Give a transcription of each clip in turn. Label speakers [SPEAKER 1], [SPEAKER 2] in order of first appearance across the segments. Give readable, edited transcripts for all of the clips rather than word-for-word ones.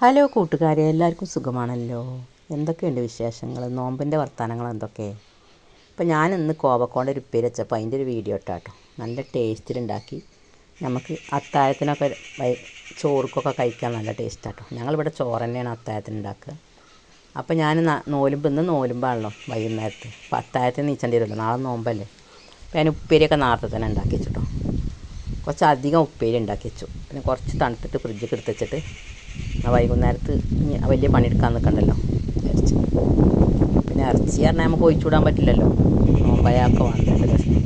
[SPEAKER 1] Hello കൂട്ടുകാരെ, എല്ലാവർക്കും സുഖമാണല്ലോ. എന്തൊക്കെയുണ്ട് വിശേഷങ്ങൾ? നോമ്പിൻ്റെ വർത്തമാനങ്ങൾ എന്തൊക്കെ? അപ്പോൾ ഞാൻ ഇന്ന് കോവക്കോണ്ട ഒരു ഉപ്പേരി വെച്ചപ്പോൾ അതിൻ്റെ ഒരു വീഡിയോ ഇട്ടാട്ടോ. നല്ല ടേസ്റ്റിലുണ്ടാക്കി. നമുക്ക് അത്താഴത്തിനൊക്കെ ചോറുക്കൊക്കെ കഴിക്കാൻ നല്ല ടേസ്റ്റാട്ടോ. ഞങ്ങളിവിടെ ചോറ് തന്നെയാണ് അത്താഴത്തിന് ഉണ്ടാക്കുക. അപ്പോൾ ഞാൻ ഇന്ന് നോലുമ്പാണല്ലോ വൈകുന്നേരത്ത്. അപ്പോൾ അത്താഴത്തിന് നീച്ചേണ്ടി വരുമല്ലോ, നാളെ നോമ്പല്ലേ. അപ്പോൾ ഞാൻ ഉപ്പേരിയൊക്കെ നേരത്തെ തന്നെ ഉണ്ടാക്കി വെച്ചിട്ടോ. കുറച്ചധികം ഉപ്പേരി ഉണ്ടാക്കി വെച്ചു. പിന്നെ കുറച്ച് തണുത്തിട്ട് ഫ്രിഡ്ജിൽ എടുത്ത് വെച്ചിട്ട് വൈകുന്നേരത്ത് വലിയ പണിയെടുക്കാൻ നിൽക്കണ്ടല്ലോ ഇറച്ചി. പിന്നെ ഇറച്ചി പറഞ്ഞാൽ നമുക്ക് ഒഴിച്ചുവിടാൻ പറ്റില്ലല്ലോ, നോമ്പയാൾക്ക് വേണ്ട കഷ്ണം.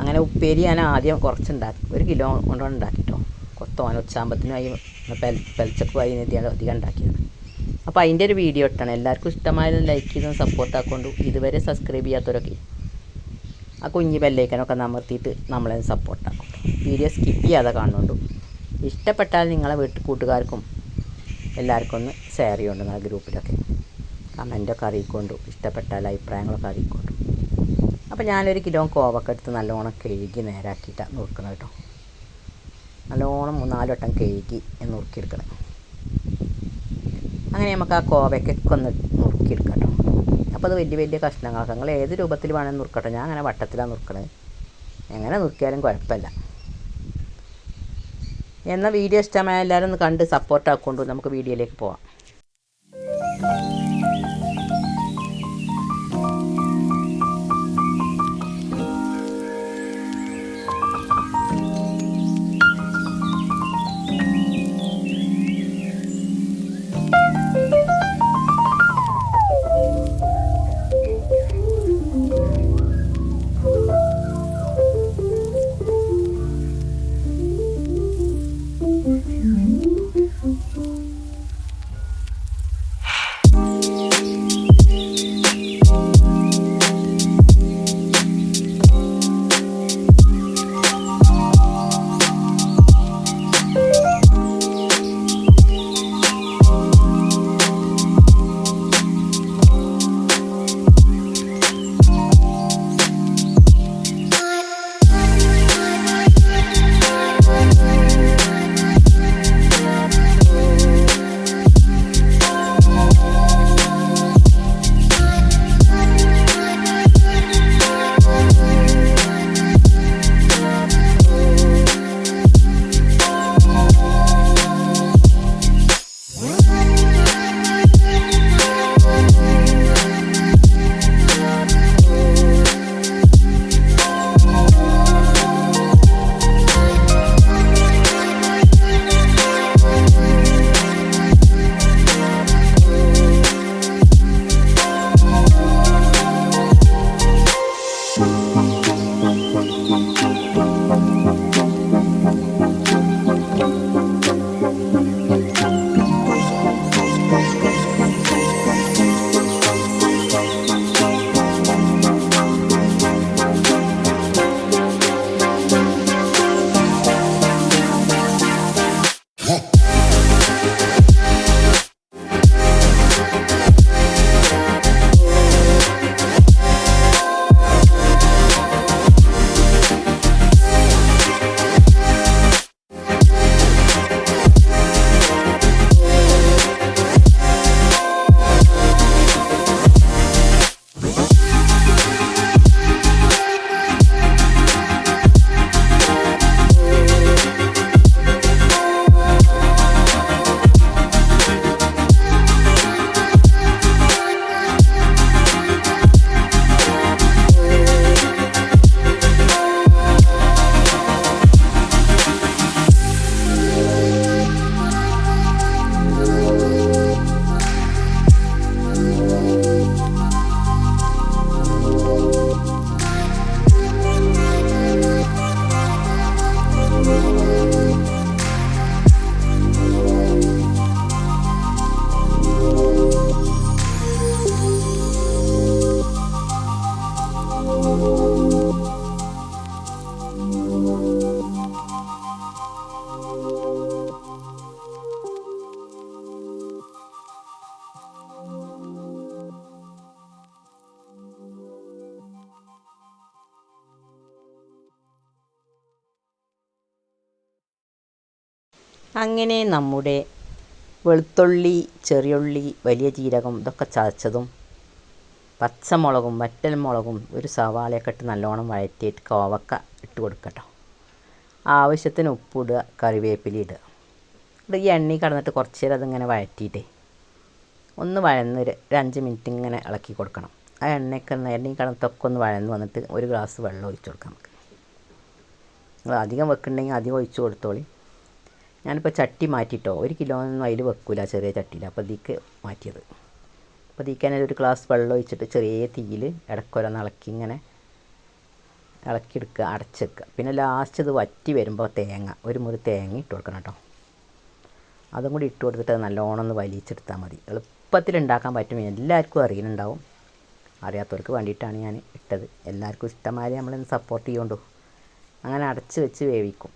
[SPEAKER 1] അങ്ങനെ ഉപ്പേരി ഞാൻ ആദ്യം കുറച്ചുണ്ടാക്കി, 1 കിലോ കൊണ്ടാണ് ഉണ്ടാക്കിട്ടോ. തോന ഉച്ചാമ്പത്തിനുമായി പെലച്ചക്ക് വായി അധികം ഉണ്ടാക്കിയത്. അപ്പോൾ അതിൻ്റെ ഒരു വീഡിയോ ഇട്ടാണ്. എല്ലാവർക്കും ഇഷ്ടമായാലും ലൈക്ക് ചെയ്തും സപ്പോർട്ടാക്കൊണ്ടു. ഇതുവരെ സബ്സ്ക്രൈബ് ചെയ്യാത്തവരൊക്കെ ആ കുഞ്ഞി ബെല്ലൈക്കനൊക്കെ അമർത്തിയിട്ട് നമ്മളെ സപ്പോർട്ടാക്കും. വീഡിയോ സ്കിപ്പ് ചെയ്യാതെ കാണുന്നുണ്ടു. ഇഷ്ടപ്പെട്ടാൽ നിങ്ങളെ കൂട്ടുകാർക്കും എല്ലാവർക്കും ഒന്ന് ഷെയർ ചെയ്യുന്നുണ്ട്. നിങ്ങളുടെ ഗ്രൂപ്പിലൊക്കെ കമൻറ്റൊക്കെ അറിയിക്കൊണ്ടു. ഇഷ്ടപ്പെട്ടാൽ അഭിപ്രായങ്ങളൊക്കെ അറിയിക്കൊണ്ടു. അപ്പോൾ ഞാനൊരു കിലോ കോവക്ക എടുത്ത് നല്ലോണം കഴുകി നേരാക്കിയിട്ടാണ് നുറുക്കണം കേട്ടോ. നല്ലോണം 3-4 വട്ടം കഴുകി നുറുക്കിയെടുക്കണം. അങ്ങനെ നമുക്ക് ആ കോവയ്ക്കൊക്കെ ഒന്ന് നുറുക്കിയെടുക്കാം കേട്ടോ. അപ്പോൾ അത് വലിയ വലിയ കഷ്ണങ്ങളൊക്കെ നിങ്ങൾ ഏത് രൂപത്തിൽ വേണമെങ്കിൽ നുറുക്കട്ടോ. ഞാൻ അങ്ങനെ വട്ടത്തിലാണ് നുറുക്കണത്. എങ്ങനെ നുറുക്കിയാലും കുഴപ്പമില്ല. എന്നാൽ വീഡിയോ ഇഷ്ടമായ എല്ലാവരും ഒന്ന് കണ്ട് സപ്പോർട്ടാക്കൊണ്ടു. നമുക്ക് വീഡിയോയിലേക്ക് പോവാം. അങ്ങനെ നമ്മുടെ വെളുത്തുള്ളി, ചെറിയുള്ളി, വലിയ ജീരകം ഇതൊക്കെ ചതച്ചതും പച്ചമുളകും വറ്റൽമുളകും ഒരു സവാളയൊക്കെ ഇട്ട് നല്ലോണം വഴറ്റിയിട്ട് കോവക്ക ഇട്ട് കൊടുക്കട്ടോ. ആവശ്യത്തിന് ഉപ്പിടുക, കറിവേപ്പില ഇടുക. ഈ എണ്ണയിൽ കടന്നിട്ട് കുറച്ച് നേരം അതിങ്ങനെ വഴറ്റിയിട്ടേ ഒന്ന് വഴന്ന് ഒരു 5 മിനിറ്റ് ഇങ്ങനെ ഇളക്കി കൊടുക്കണം. ആ എണ്ണയിൽ കടന്നിട്ടൊക്കെ ഒന്ന് വഴന്ന് വന്നിട്ട് ഒരു ഗ്ലാസ് വെള്ളം ഒഴിച്ച് കൊടുക്കാം നമുക്ക്. നിങ്ങൾ അധികം വെക്കുന്നുണ്ടെങ്കിൽ അധികം ഒഴിച്ച് കൊടുത്തോളി. ഞാനിപ്പോൾ ചട്ടി മാറ്റിയിട്ടോ, 1 കിലോയൊന്നും അതിൽ വെക്കില്ല ചെറിയ ചട്ടിയിൽ. അപ്പോൾ ഇതിക്ക് മാറ്റിയത്. അപ്പോൾ ഇതിക്ക് ഒരു ഗ്ലാസ് വെള്ളം ഒഴിച്ചിട്ട് ചെറിയ തീയിൽ ഇടയ്ക്കൊരൊന്ന് ഇങ്ങനെ ഇളക്കിയെടുക്കുക, അടച്ചെക്കുക. പിന്നെ ലാസ്റ്റ് ഇത് വറ്റി വരുമ്പോൾ ഒരു മുറി തേങ്ങ ഇട്ട് കൊടുക്കണം കേട്ടോ. അതും കൂടി ഇട്ട് കൊടുത്തിട്ട് നല്ലോണം ഒന്ന് വലിച്ചെടുത്താൽ മതി. എളുപ്പത്തിൽ ഉണ്ടാക്കാൻ പറ്റും, എല്ലാവർക്കും അറിയുന്നുണ്ടാവും. അറിയാത്തവർക്ക് വേണ്ടിയിട്ടാണ് ഞാൻ ഇട്ടത്. എല്ലാവർക്കും ഇഷ്ടമാതിരി നമ്മളൊന്ന് സപ്പോർട്ട് ചെയ്യുകൊണ്ടു. അങ്ങനെ അടച്ച് വെച്ച് വേവിക്കും.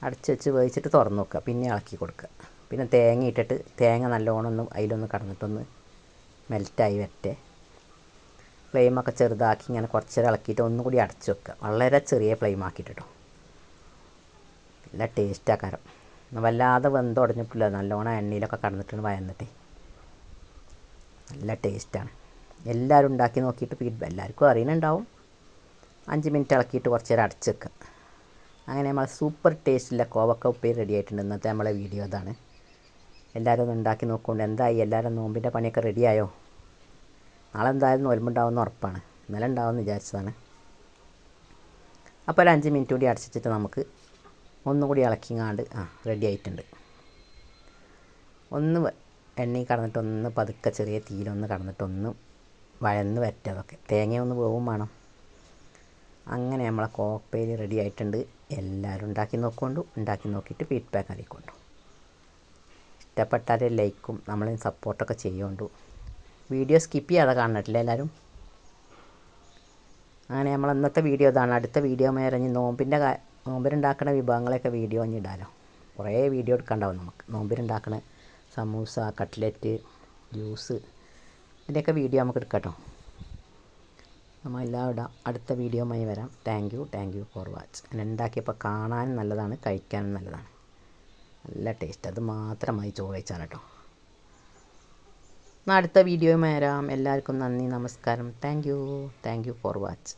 [SPEAKER 1] അടച്ച് വെച്ച് വേവിച്ചിട്ട് തുറന്ന് നോക്കുക, പിന്നെ ഇളക്കി കൊടുക്കുക. പിന്നെ തേങ്ങ ഇട്ടിട്ട് തേങ്ങ നല്ലോണം ഒന്ന് അതിലൊന്ന് കടന്നിട്ടൊന്ന് മെൽറ്റായി വരട്ടെ. ഫ്ലെയിമൊക്കെ ചെറുതാക്കി ഇങ്ങനെ കുറച്ച് നേരം ഇളക്കിയിട്ട് ഒന്നും കൂടി അടച്ച് വെക്കുക. വളരെ ചെറിയ ഫ്ലെയിം ആക്കിയിട്ട് കേട്ടോ. നല്ല ടേസ്റ്റ് ആക്കാരം. വല്ലാതെ വെന്തുടഞ്ഞിട്ടില്ല, നല്ലോണം എണ്ണയിലൊക്കെ കടന്നിട്ടാണ് വയന്നിട്ട് നല്ല ടേസ്റ്റാണ്. എല്ലാവരും ഉണ്ടാക്കി നോക്കിയിട്ട് എല്ലാവർക്കും അറിയുന്നുണ്ടാവും. 5 മിനിറ്റ് ഇളക്കിയിട്ട് കുറച്ച് നേരം അടച്ച് വെക്കുക. അങ്ങനെ നമ്മൾ സൂപ്പർ ടേസ്റ്റില്ല കോവക്ക ഉപ്പേരി റെഡി ആയിട്ടുണ്ട്. ഇന്നത്തെ നമ്മളെ വീഡിയോ അതാണ്. എല്ലാവരും ഒന്ന് ഉണ്ടാക്കി നോക്കുകൊണ്ട് എന്തായി, എല്ലാവരും നോമ്പിൻ്റെ പണിയൊക്കെ റെഡിയായോ? നാളെ എന്തായാലും നോൽമ്പുണ്ടാവുമെന്ന് ഉറപ്പാണ്. ഇന്നലെ ഉണ്ടാവുമെന്ന് വിചാരിച്ചതാണ്. അപ്പോൾ ഒരു 5 മിനിറ്റ് കൂടി അടച്ചിട്ട് നമുക്ക് ഒന്നും കൂടി ഇളക്കിങ്ങാണ്ട് റെഡി ആയിട്ടുണ്ട്. ഒന്ന് എണ്ണയിൽ കടന്നിട്ട് ഒന്ന് പതുക്കെ ചെറിയ തീയിലൊന്ന് കടന്നിട്ടൊന്ന് വഴന്ന് വരട്ടെ. അതൊക്കെ തേങ്ങയൊന്ന് വേവും വേണം. അങ്ങനെ നമ്മളെ കോവപ്പേരി റെഡി ആയിട്ടുണ്ട്. എല്ലാവരും ഉണ്ടാക്കി നോക്കൊണ്ടു. ഉണ്ടാക്കി നോക്കിയിട്ട് ഫീഡ്ബാക്ക് അറിയിക്കൊണ്ടു. ഇഷ്ടപ്പെട്ടാൽ ലൈക്കും നമ്മളെ സപ്പോർട്ടൊക്കെ ചെയ്യുകൊണ്ടു. വീഡിയോ സ്കിപ്പ് ചെയ്യാതെ കാണണട്ടില്ല എല്ലാവരും. അങ്ങനെ നമ്മൾ ഇന്നത്തെ വീഡിയോ ഇതാണ്. അടുത്ത വീഡിയോ മേരഞ്ഞ് നോമ്പിനുണ്ടാക്കുന്ന വിഭവങ്ങളൊക്കെ വീഡിയോ ഇനി ഇടാലോ. കുറേ വീഡിയോ എടുക്കാണ്ടാവും നമുക്ക്. നോമ്പിനുണ്ടാക്കുന്ന സമൂസ, കട്ട്ലറ്റ്, ജ്യൂസ്, ഇതിൻ്റെയൊക്കെ വീഡിയോ നമുക്ക് എടുക്കാം. നമ്മൾ എല്ലാം ഇടാം. അടുത്ത വീഡിയോയുമായി വരാം. Thank you for watch. അങ്ങനെ ഉണ്ടാക്കിയപ്പോൾ കാണാനും നല്ലതാണ്, കഴിക്കാനും നല്ലതാണ്. നല്ല ടേസ്റ്റ്. അത് മാത്രമായി ചോറ് കഴിച്ചാണ് കേട്ടോ. എന്നാൽ അടുത്ത വീഡിയോയുമായി വരാം. എല്ലാവർക്കും നന്ദി, നമസ്കാരം. Thank you for watch.